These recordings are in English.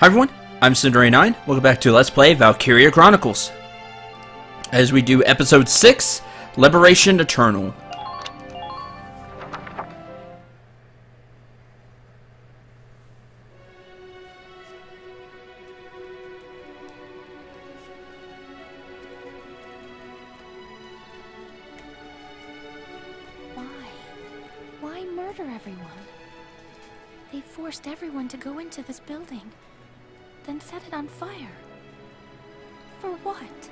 Hi everyone, I'm Cindery9. Welcome back to Let's Play Valkyria Chronicles. As we do Episode 6, Liberation Eternal. Why murder everyone? They forced everyone to go into this building, then set it on fire. For what?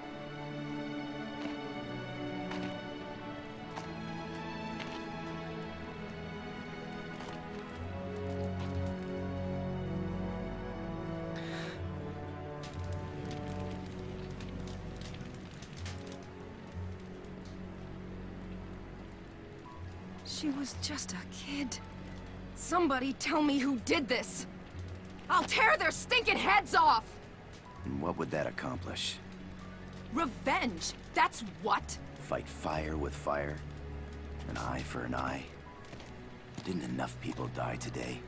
She was just a kid. Somebody tell me who did this! I'll tear their stinking heads off! And what would that accomplish? Revenge! That's what? Fight fire with fire? An eye for an eye? Didn't enough people die today?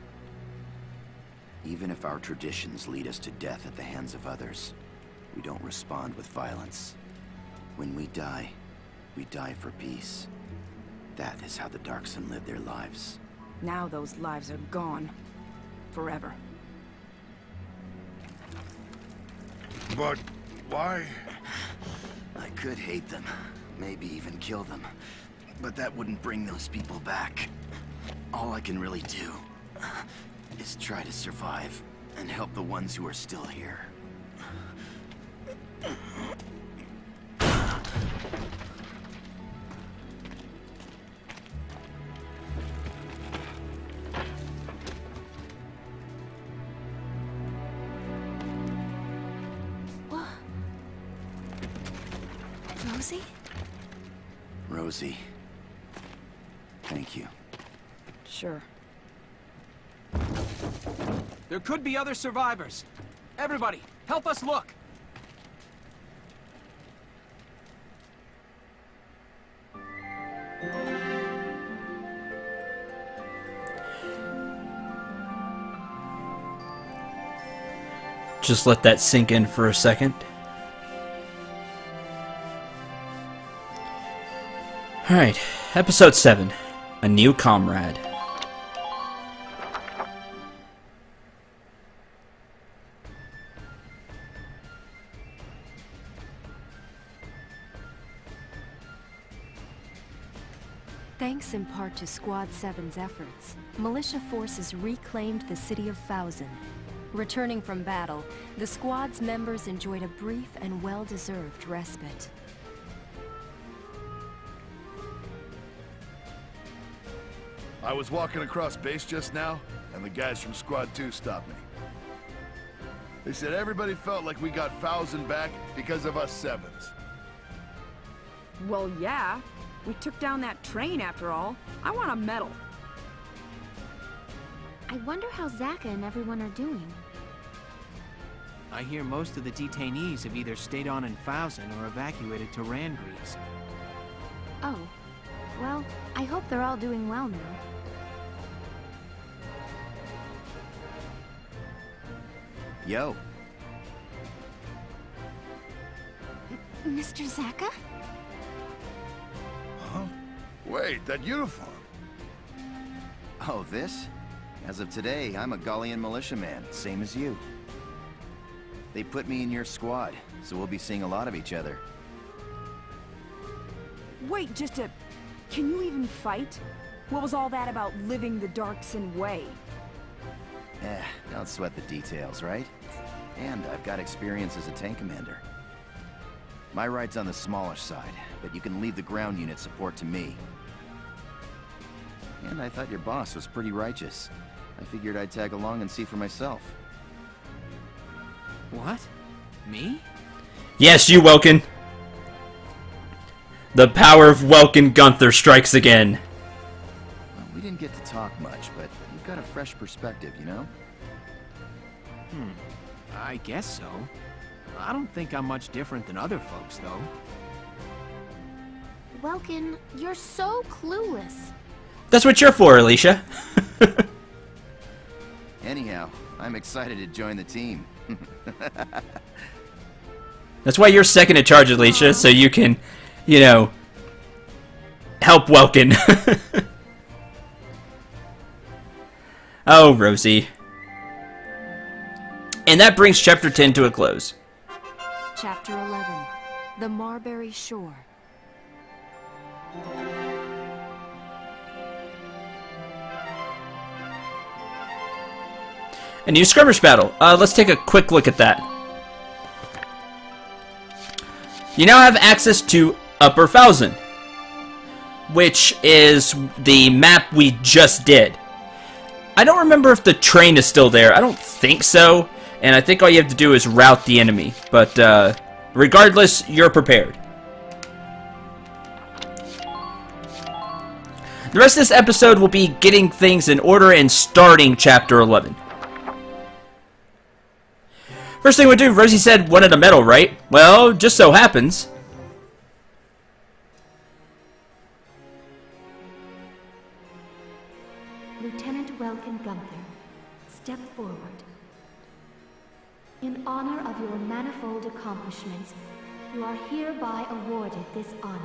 Even if our traditions lead us to death at the hands of others, we don't respond with violence. When we die for peace. That is how the Darkson live their lives. Now those lives are gone. Forever. But why? I could hate them, maybe even kill them, but that wouldn't bring those people back. All I can really do is try to survive and help the ones who are still here. Rosie? Rosie. Thank you. Sure. There could be other survivors. Everybody, help us look! Just let that sink in for a second. Alright, Episode 7, A New Comrade. Thanks in part to Squad 7's efforts, militia forces reclaimed the city of Fouzen. Returning from battle, the squad's members enjoyed a brief and well-deserved respite. I was walking across base just now, and the guys from Squad 2 stopped me. They said everybody felt like we got Fouzen back because of us Sevens. Well, yeah. We took down that train after all. I want a medal. I wonder how Zaka and everyone are doing. I hear most of the detainees have either stayed on in Fouzen or evacuated to Randgreaves. Oh. Well, I hope they're all doing well now. Yo. Mr. Zaka? Huh? Wait, that uniform. Oh, this? As of today, I'm a Gallian militiaman, same as you. They put me in your squad, so we'll be seeing a lot of each other. Wait, can you even fight? What was all that about living the Darkson way? Don't sweat the details, right? And I've got experience as a tank commander. My ride's on the smallish side, but you can leave the ground unit support to me. And I thought your boss was pretty righteous. I figured I'd tag along and see for myself. What? Me? Yes, you, Welkin! The power of Welkin Gunther strikes again. Well, we didn't get to talk much, but you've got a fresh perspective, you know? I guess so. I don't think I'm much different than other folks, though. Welkin, you're so clueless. That's what you're for, Alicia. Anyhow, I'm I'm excited to join the team. That's why you're second in charge, Alicia, so you can, you know, help Welkin. Oh, Rosie. And that brings Chapter 10 to a close. Chapter 11. The Marbury Shore. A new skirmish battle. Let's take a quick look at that. You now have access to Upper Fouzen, which is the map we just did. I don't remember if the train is still there. I don't think so. And I think all you have to do is rout the enemy. But regardless, you're prepared. The rest of this episode will be getting things in order and starting Chapter 11. First thing we do, Rosie said wanted a medal, right? Well, just so happens. Lieutenant Welkin Gunther, step forward. In honor of your manifold accomplishments, you are hereby awarded this honor.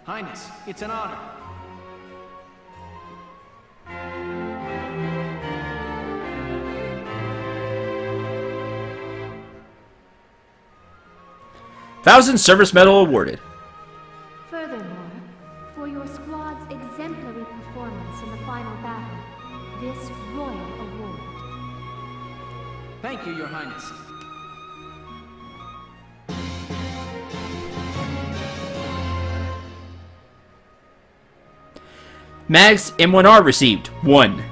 Highness, it's an honor. Fouzen Service Medal awarded. Furthermore, for your squad's exemplary performance in the final battle, this royal award. Thank you, Your Highness. Mags M1R received 1.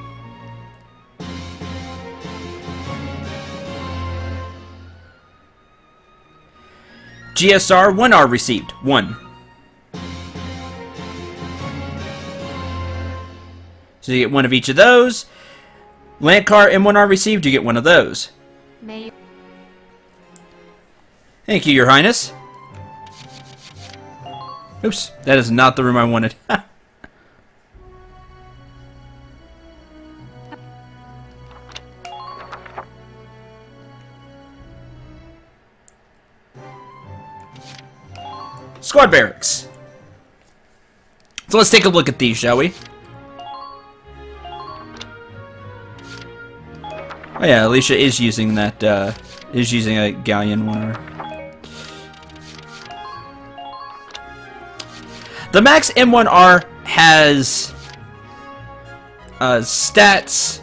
GSR 1R received 1. So you get one of each of those. Landcar M1R received, you get one of those. May Thank you, Your Highness. Oops, that is not the room I wanted. Squad barracks. So let's take a look at these, shall we? Oh yeah, Alicia is using that, is using a galleon one. The Max M1R has stats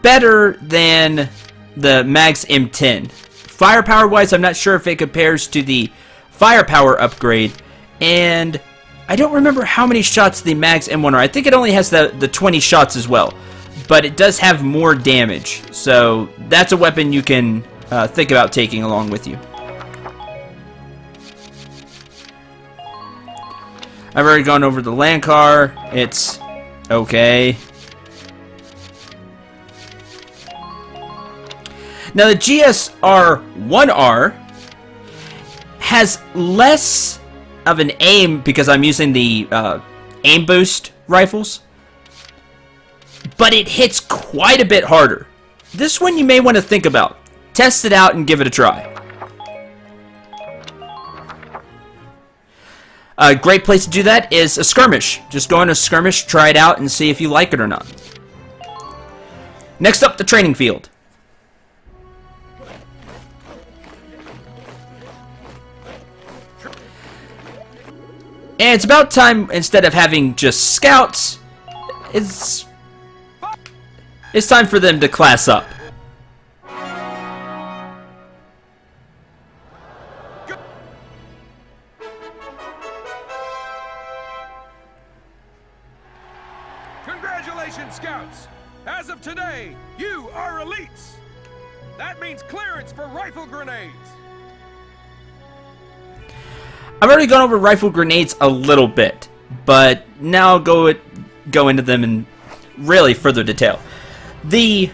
better than the Max M10. Firepower-wise, I'm not sure if it compares to the firepower upgrade, and I don't remember how many shots the Mags M1 are. I think it only has the 20 shots as well, but it does have more damage, so that's a weapon you can think about taking along with you. I've already gone over the land car. It's okay. Now the GSR-1R has less of an aim because I'm using the aim boost rifles, but it hits quite a bit harder. This one you may want to think about. Test it out and give it a try. A great place to do that is a skirmish. Just go on a skirmish, try it out, and see if you like it or not. Next up, the training field. And it's about time, instead of having just scouts, it's time for them to class up. Congratulations, Scouts! As of today, you are elites! That means clearance for rifle grenades! I've already gone over rifle grenades a little bit, but now I'll go into them in really further detail. The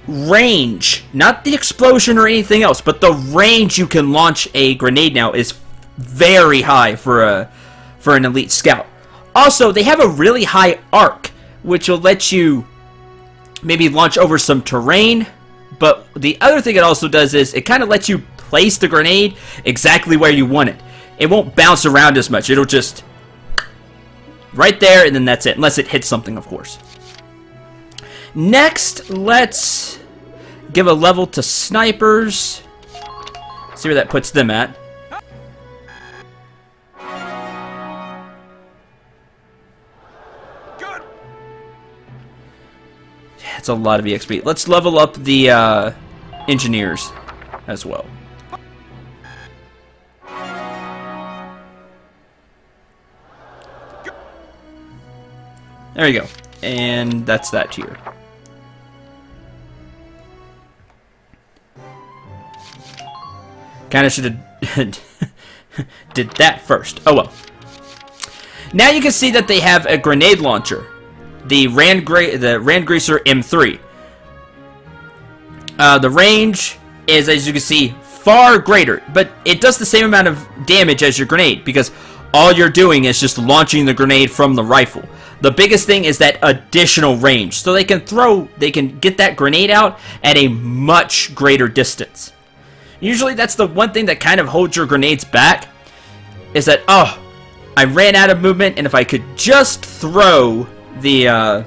range, not the explosion or anything else, but the range you can launch a grenade now is very high for an elite scout. Also, they have a really high arc, which will let you maybe launch over some terrain. But the other thing it also does is it kind of lets you place the grenade exactly where you want it. It won't bounce around as much. It'll just right there, and then that's it. Unless it hits something, of course. Next, let's give a level to snipers. See where that puts them at. Good. It's a lot of EXP. Let's level up the engineers as well. There you go. And that's that tier. Kinda should have did that first. Oh well. Now you can see that they have a grenade launcher. The Rand Greaser M3. The range is, as you can see, far greater, but it does the same amount of damage as your grenade because all you're doing is just launching the grenade from the rifle. The biggest thing is that additional range, so they can get that grenade out at a much greater distance. Usually that's the one thing that kind of holds your grenades back, is that, oh, I ran out of movement, and if I could just throw the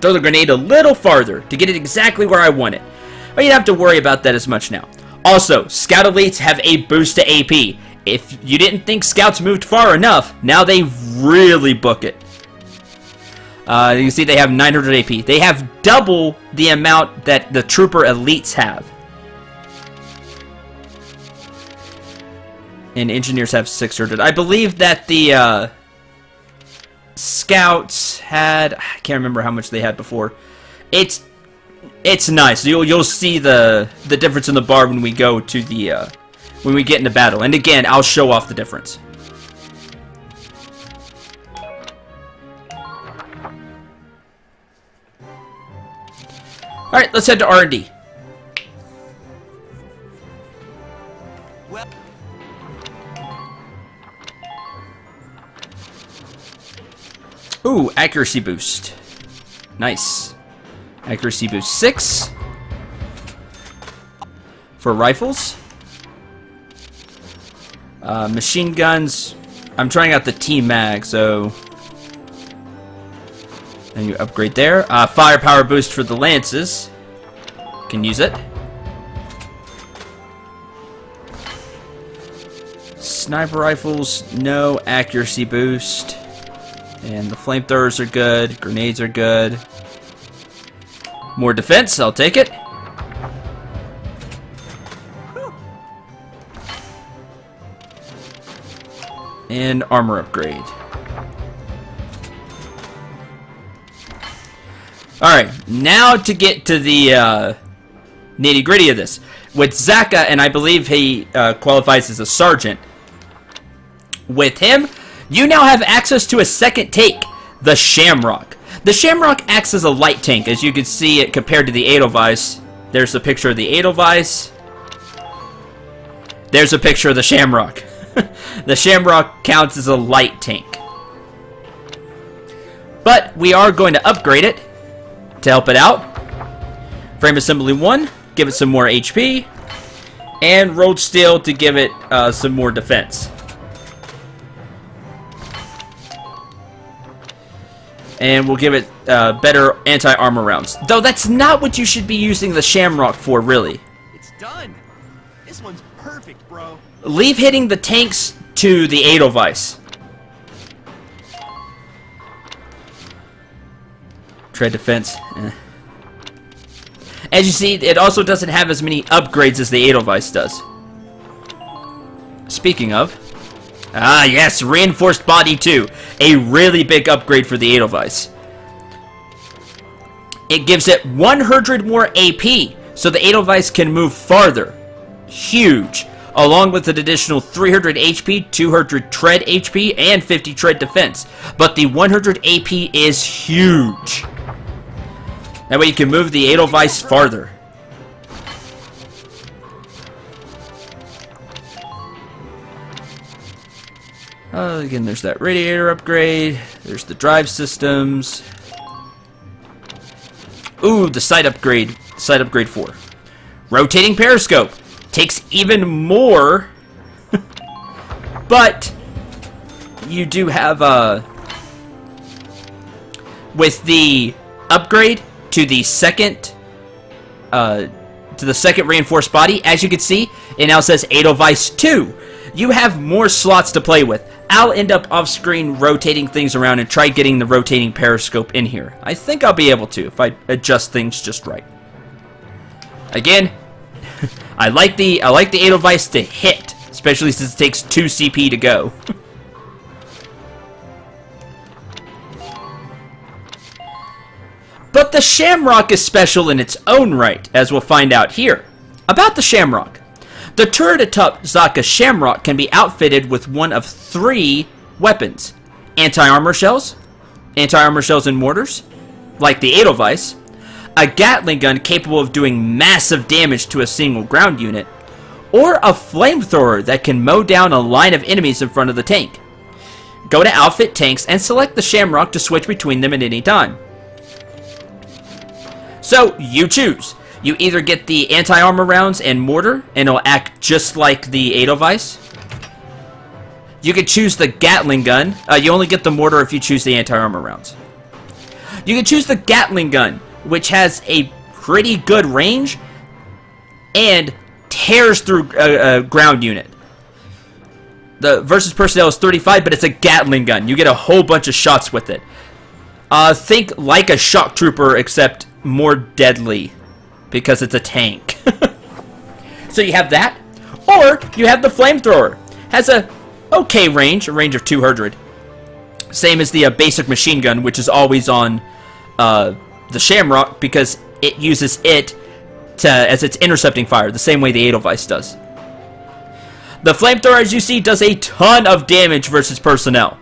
grenade a little farther to get it exactly where I want it. But you don't have to worry about that as much now. Also, Scout Elites have a boost to AP. If you didn't think Scouts moved far enough, now they really book it. You can see they have 900 AP. They have double the amount that the Trooper Elites have. And Engineers have 600. I believe that the Scouts had... I can't remember how much they had before. It's nice. You'll see the difference in the bar when we go to the... when we get into battle. And again, I'll show off the difference. Alright, let's head to R&D. Ooh, accuracy boost. Nice. Accuracy boost 6. For rifles. Machine guns. I'm trying out the T-Mag, so... and you upgrade there. Firepower boost for the lances. Can use it. Sniper rifles, no accuracy boost. And the flamethrowers are good. Grenades are good. More defense, I'll take it. And armor upgrade. Alright, now to get to the nitty-gritty of this. With Zaka, and I believe he qualifies as a sergeant. With him, you now have access to a second tank, the Shamrock. The Shamrock acts as a light tank, as you can see it compared to the Edelweiss. There's a picture of the Edelweiss. There's a picture of the Shamrock. The Shamrock counts as a light tank. But we are going to upgrade it to help it out. Frame Assembly 1, give it some more HP. And Rolled Steel to give it some more defense. And we'll give it better anti-armor rounds. Though that's not what you should be using the Shamrock for, really. It's done. This one's perfect, bro. Leave hitting the tanks to the Edelweiss. Tread defense. As you see, it also doesn't have as many upgrades as the Edelweiss does. Speaking of... ah, yes, Reinforced Body 2. A really big upgrade for the Edelweiss. It gives it 100 more AP, so the Edelweiss can move farther. Huge. Along with an additional 300 HP, 200 tread HP, and 50 tread defense. But the 100 AP is huge. That way you can move the Edelweiss farther. Again, there's that radiator upgrade. There's the drive systems. Ooh, the sight upgrade 4. Rotating periscope. Takes even more, but you do have, with the upgrade to the second reinforced body, as you can see, it now says Edelweiss 2. You have more slots to play with. I'll end up off-screen rotating things around and try getting the rotating periscope in here. I think I'll be able to if I adjust things just right. Again, I like the Edelweiss to hit, especially since it takes 2 CP to go. But the Shamrock is special in its own right, as we'll find out here. About the Shamrock. The turret atop Zaka Shamrock can be outfitted with one of 3 weapons. Anti-armor shells and mortars, like the Edelweiss, a Gatling gun capable of doing massive damage to a single ground unit, or a flamethrower that can mow down a line of enemies in front of the tank. Go to Outfit Tanks and select the Shamrock to switch between them at any time. So, you choose. You either get the anti-armor rounds and mortar, and it'll act just like the Edelweiss. You can choose the Gatling gun. You only get the mortar if you choose the anti-armor rounds. You can choose the Gatling gun, which has a pretty good range and tears through a ground unit. The versus personnel is 35, but it's a Gatling gun. You get a whole bunch of shots with it. Think like a shock trooper, except more deadly, because it's a tank. So you have that, or you have the flamethrower. Has a okay range, a range of 200. Same as the basic machine gun, which is always on the Shamrock, because it uses it as its intercepting fire, the same way the Edelweiss does. The flamethrower, as you see, does a ton of damage versus personnel.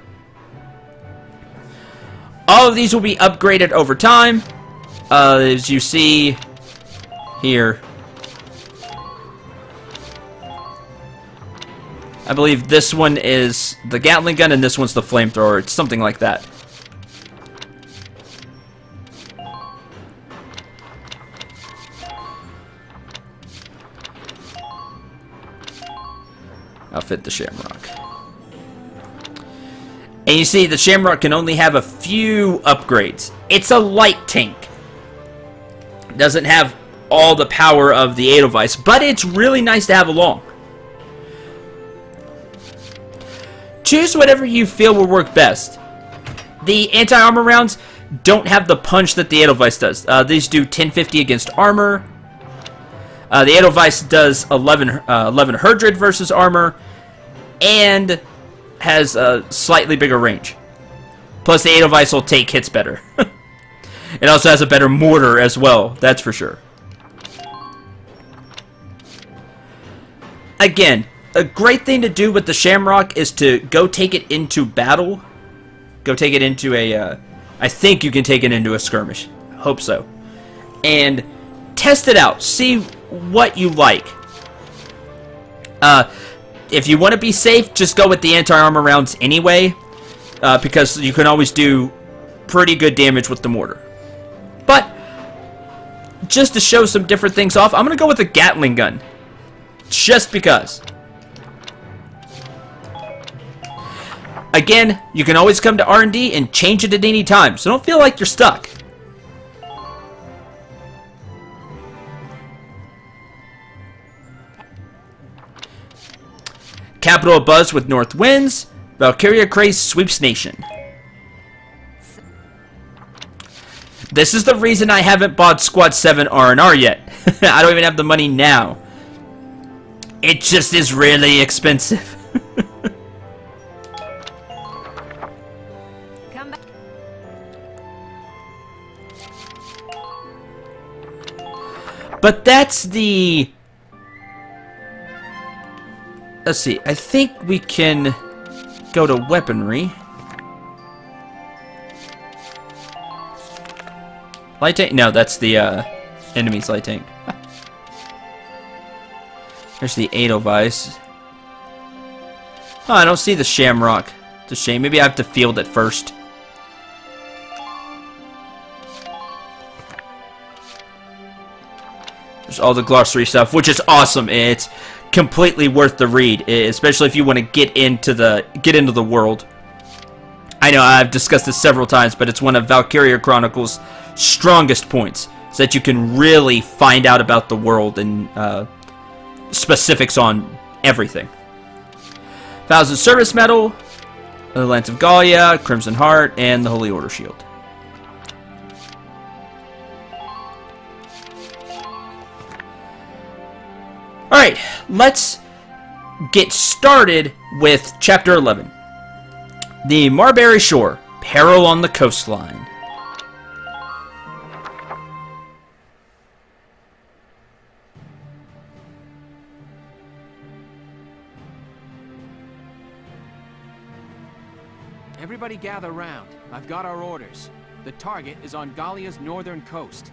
All of these will be upgraded over time. As you see here, I believe this one is the Gatling gun and this one's the flamethrower. It's something like that. Outfit the Shamrock. And you see the Shamrock can only have a few upgrades. It's a light tank. Doesn't have all the power of the Edelweiss, but it's really nice to have along. Choose whatever you feel will work best. The anti-armor rounds don't have the punch that the Edelweiss does. These do 1050 against armor. The Edelweiss does 1100 versus armor, and has a slightly bigger range. Plus, the Edelweiss will take hits better. It also has a better mortar as well, that's for sure. Again, a great thing to do with the Shamrock is to go take it into battle. Go take it into a, I think you can take it into a skirmish. Hope so. And test it out. See what you like. If you want to be safe, just go with the anti-armor rounds anyway. Because you can always do pretty good damage with the mortar. But, just to show some different things off, I'm going to go with the Gatling gun. Just because. Again, you can always come to R&D and change it at any time, so don't feel like you're stuck. Capital abuzz with north winds. Valkyria Craze sweeps nation. This is the reason I haven't bought Squad 7 R&R yet. I don't even have the money now. It just is really expensive. Come back. But that's the... Let's see. I think we can go to weaponry. Light tank? No, that's the enemy's light tank. There's the Edelweiss. Oh, I don't see the Shamrock. It's a shame. Maybe I have to field it first. There's all the glossary stuff, which is awesome. It's completely worth the read, especially if you want to get into the world. I know I've discussed this several times, but it's one of Valkyria Chronicles' strongest points, is that you can really find out about the world and specifics on everything. Fouzen Service Medal, the Lance of Gallia, Crimson Heart, and the Holy Order Shield. Alright, let's get started with Chapter 11. The Marbury Shore, Peril on the Coastline. Everybody gather round. I've got our orders. The target is on Gallia's northern coast.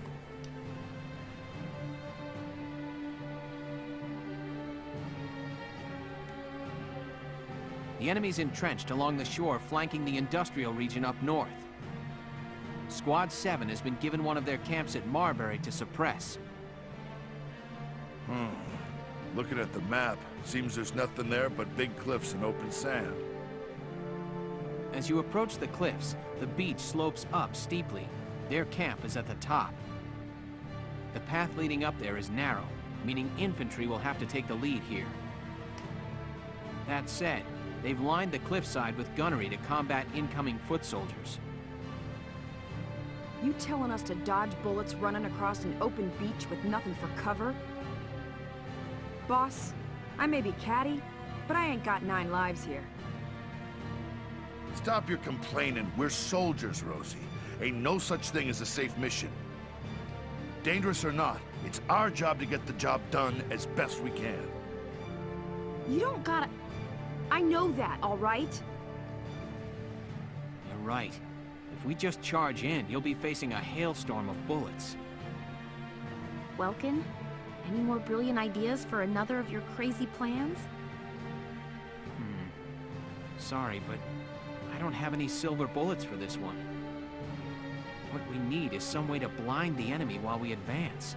The enemy's entrenched along the shore, flanking the industrial region up north. Squad 7 has been given one of their camps at Marbury to suppress. Looking at the map, seems there's nothing there but big cliffs and open sand. As you approach the cliffs, the beach slopes up steeply. Their camp is at the top. The path leading up there is narrow, meaning infantry will have to take the lead here. That said, they've lined the cliffside with gunnery to combat incoming foot soldiers. You telling us to dodge bullets running across an open beach with nothing for cover? Boss, I may be catty, but I ain't got 9 lives here. Stop your complaining. We're soldiers, Rosie. Ain't no such thing as a safe mission. Dangerous or not, it's our job to get the job done as best we can. You don't gotta... I know that, all right? You're right. If we just charge in, you'll be facing a hailstorm of bullets. Welkin, any more brilliant ideas for another of your crazy plans? Sorry, but I don't have any silver bullets for this one. What we need is some way to blind the enemy while we advance.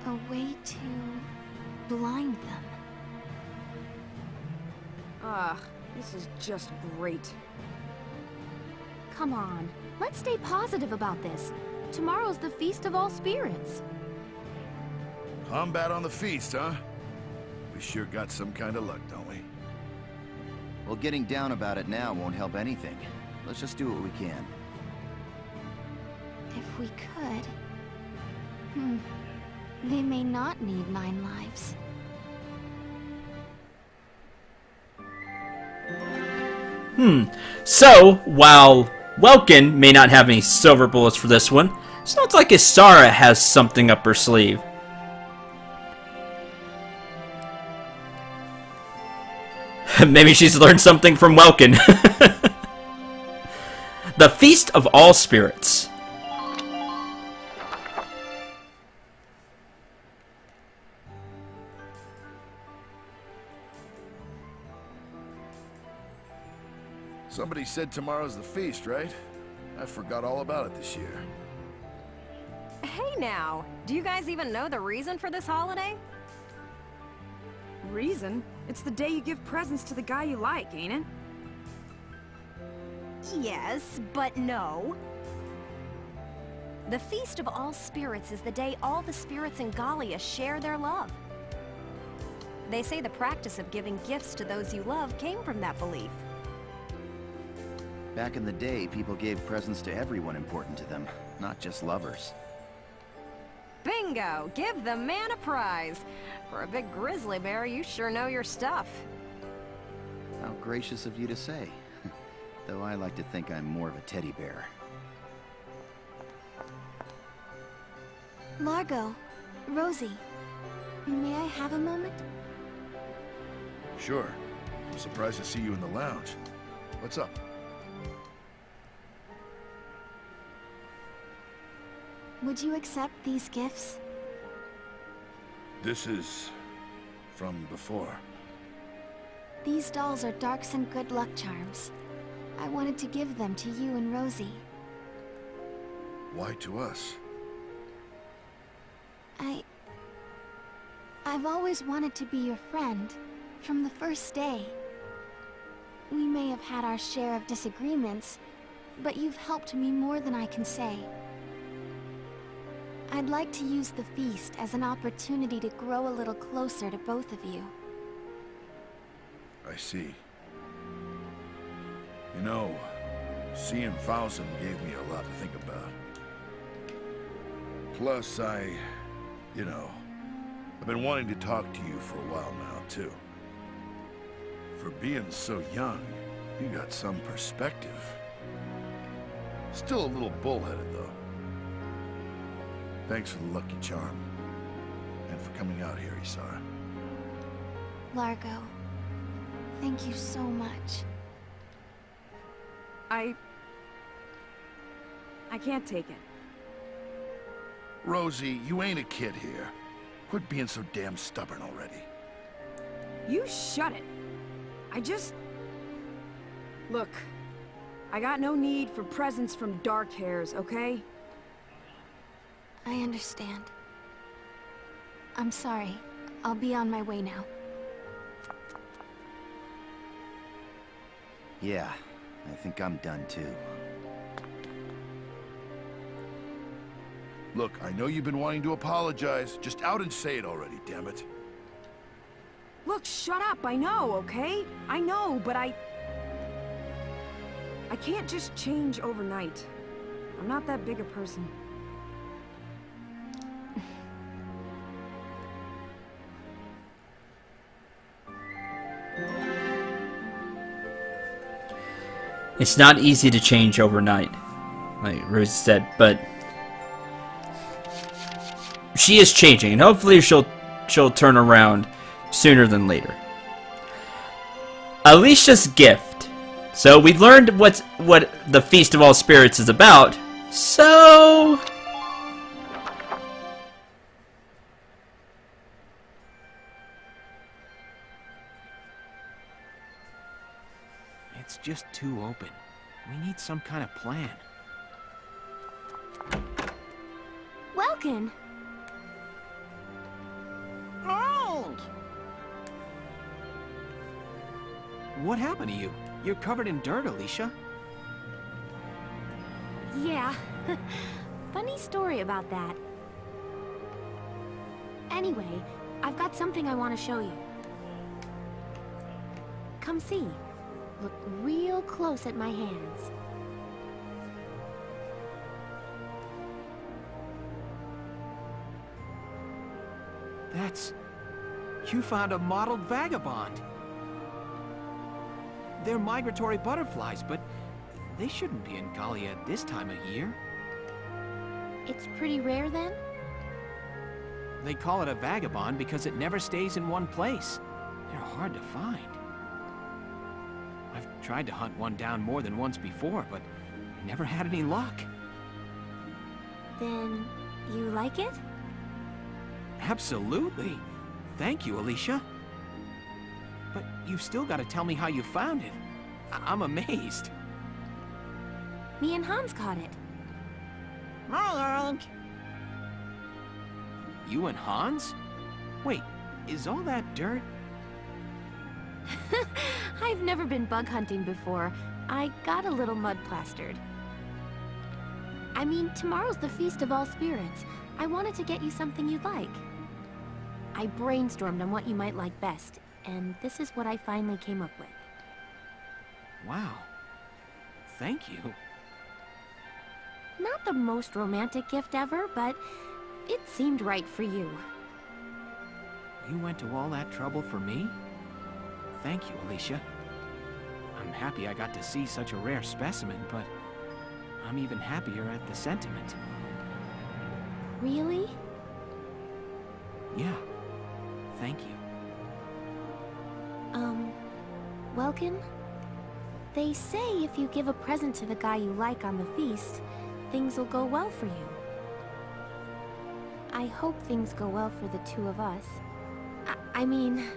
A way to blind them. Ugh, this is just great. Come on, let's stay positive about this. Tomorrow's the Feast of All Spirits. Combat on the feast, huh? We sure got some kind of luck, don't we? Well, getting down about it now won't help anything. Let's just do what we can. If we could... They may not need 9 lives. So, while Welkin may not have any silver bullets for this one, it sounds like Isara has something up her sleeve. Maybe she's learned something from Welkin. The Feast of All Spirits. Somebody said tomorrow's the feast, right? I forgot all about it this year. Hey now, do you guys even know the reason for this holiday? Reason? It's the day you give presents to the guy you like, ain't it? Yes, but no. The Feast of All Spirits is the day all the spirits in Gallia share their love. They say the practice of giving gifts to those you love came from that belief. Back in the day, people gave presents to everyone important to them, not just lovers. Bingo! Give the man a prize! For a big grizzly bear, you sure know your stuff. How gracious of you to say. Though I like to think I'm more of a teddy bear. Largo, Rosie, may I have a moment? Sure. I'm surprised to see you in the lounge. What's up? Would you accept these gifts? This is... from before. These dolls are Darks and good luck charms. I wanted to give them to you and Rosie. Why to us? I've always wanted to be your friend, from the first day. We may have had our share of disagreements, but you've helped me more than I can say. I'd like to use the feast as an opportunity to grow a little closer to both of you. I see. You know, seeing Fouzen gave me a lot to think about. Plus, you know, I've been wanting to talk to you for a while now, too. For being so young, you got some perspective. Still a little bullheaded, though. Thanks for the lucky charm. And for coming out here, Isara. Largo, thank you so much. I can't take it. Rosie, you ain't a kid here. Quit being so damn stubborn already. You shut it. Look, I got no need for presents from dark hairs, okay? I understand. I'm sorry. I'll be on my way now. Yeah, I think I'm done too. Look, I know you've been wanting to apologize. Just out and say it already, damn it. Look, shut up, I know, okay? I know, but I can't just change overnight. I'm not that big a person. It's not easy to change overnight, like Rose said, but she is changing, and hopefully she'll turn around sooner than later. Alicia's gift. So we've learned what the Feast of All Spirits is about. So It's just too open. We need some kind of plan. Welcome. What happened to you? You're covered in dirt, Alicia. Yeah. Funny story about that. Anyway, I've got something I want to show you. Come see. Look real close at my hands. You found a mottled vagabond. They're migratory butterflies, but they shouldn't be in Gallia at this time of year. It's pretty rare then? They call it a vagabond because it never stays in one place. They're hard to find. I've tried to hunt one down more than once before, but never had any luck. Then, you like it? Absolutely. Thank you, Alicia. But you've still got to tell me how you found it. I'm amazed. Me and Hans caught it. You and Hans? Wait, is all that dirt? I've never been bug hunting before. I got a little mud plastered. I mean, tomorrow's the Feast of All Spirits. I wanted to get you something you'd like. I brainstormed on what you might like best, and this is what I finally came up with. Wow. Thank you. Not the most romantic gift ever, but it seemed right for you. You went to all that trouble for me? Thank you, Alicia. I'm happy I got to see such a rare specimen, but I'm even happier at the sentiment. Really? Yeah. Thank you. Welkin? They say if you give a present to the guy you like on the feast, things will go well for you. I hope things go well for the two of us. I mean...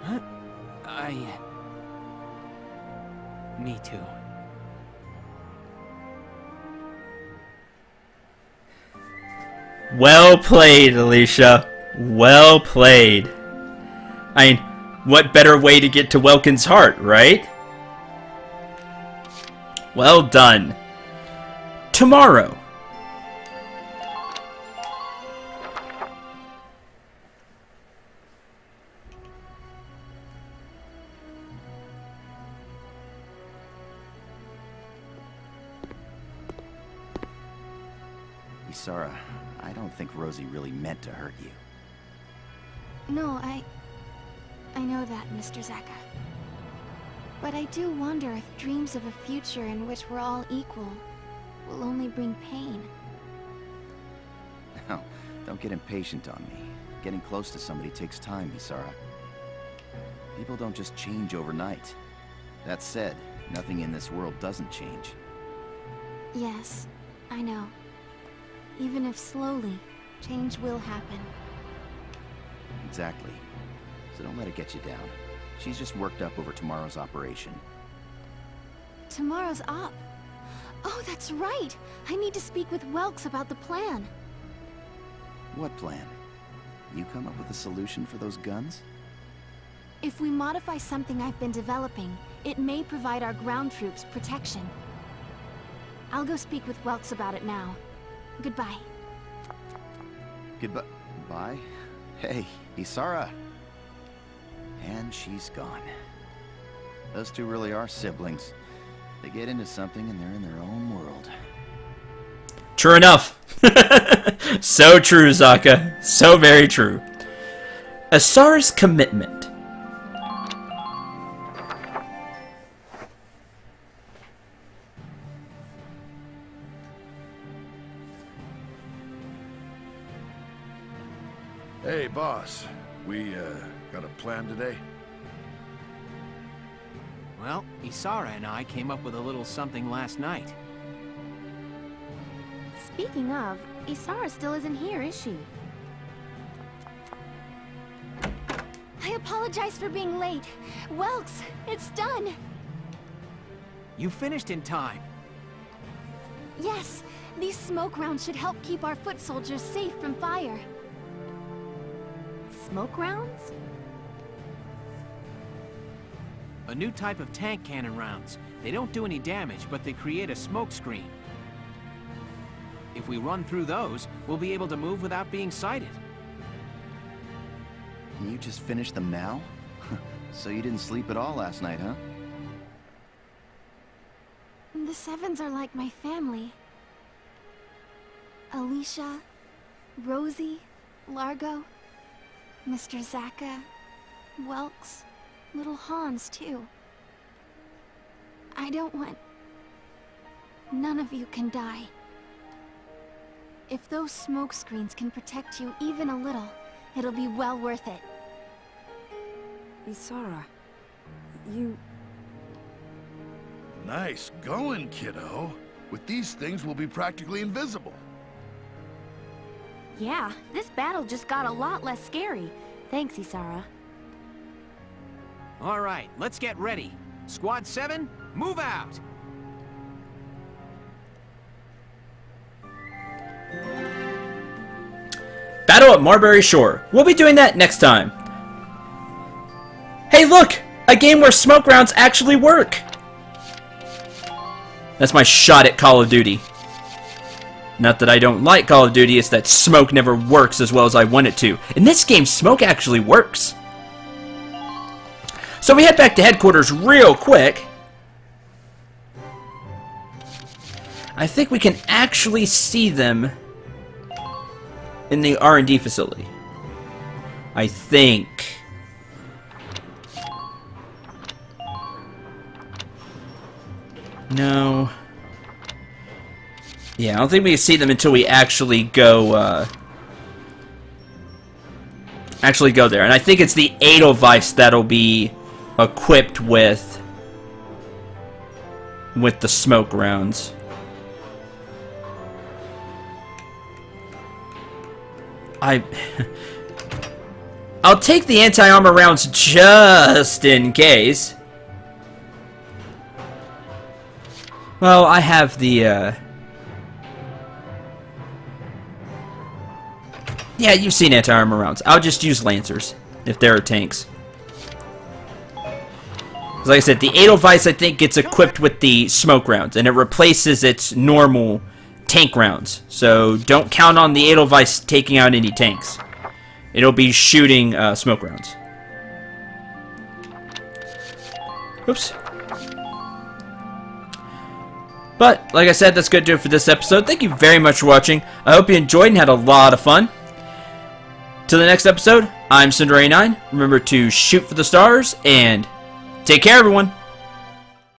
Huh? Me too. Well played, Alicia. Well played. I mean, what better way to get to Welkin's heart, right? Well done. Tomorrow. Isara, I don't think Rosie really meant to hurt you. No, I know that, Mr. Zaka. But I do wonder if dreams of a future in which we're all equal will only bring pain. Now, don't get impatient on me. Getting close to somebody takes time, Isara. People don't just change overnight. That said, nothing in this world doesn't change. Yes, I know. Even if slowly, change will happen. Exactly. So don't let it get you down. She's just worked up over tomorrow's operation. Tomorrow's op? Oh, that's right! I need to speak with Welks about the plan. What plan? You come up with a solution for those guns? If we modify something I've been developing, it may provide our ground troops protection. I'll go speak with Welks about it now. Goodbye. Goodbye. Bye? Hey, Isara! And she's gone. Those two really are siblings. They get into something and they're in their own world. True enough. So true, Zaka. So very true. Isara's commitment. Hey, boss. We, got a plan today? Well, Isara and I came up with a little something last night. Speaking of, Isara still isn't here, is she? I apologize for being late. Welks, it's done! You finished in time. Yes, these smoke rounds should help keep our foot soldiers safe from fire. Smoke rounds? A new type of tank cannon rounds. They don't do any damage, but they create a smoke screen. If we run through those, we'll be able to move without being sighted. And you just finished them now? So you didn't sleep at all last night, huh? The Sevens are like my family. Alicia, Rosie, Largo, Mr. Zaka, Welks, little Hans, too. I don't want... None of you can die. If those smoke screens can protect you even a little, it'll be well worth it. Isara, you... Nice going, kiddo. With these things, we'll be practically invisible. Yeah, this battle just got a lot less scary. Thanks, Isara. All right, let's get ready. Squad 7, move out! Battle at Marbury Shore. We'll be doing that next time. Hey, look! A game where smoke rounds actually work! That's my shot at Call of Duty. Not that I don't like Call of Duty, it's that smoke never works as well as I want it to. In this game, smoke actually works. So we head back to headquarters real quick. I think we can actually see them in the R&D facility. I think. No. Yeah, I don't think we can see them until we actually go there. And I think it's the Edelweiss that'll be equipped with the smoke rounds. I'll take the anti-armor rounds just in case. Well, I have the Yeah, you've seen anti-armor rounds. I'll just use Lancers if there are tanks. Like I said, the Edelweiss, I think, gets equipped with the smoke rounds, and it replaces its normal tank rounds. So don't count on the Edelweiss taking out any tanks. It'll be shooting smoke rounds. Oops. But, like I said, that's going to do it for this episode. Thank you very much for watching. I hope you enjoyed and had a lot of fun. Till the next episode, I'm Cinder89. Remember to shoot for the stars, and take care, everyone.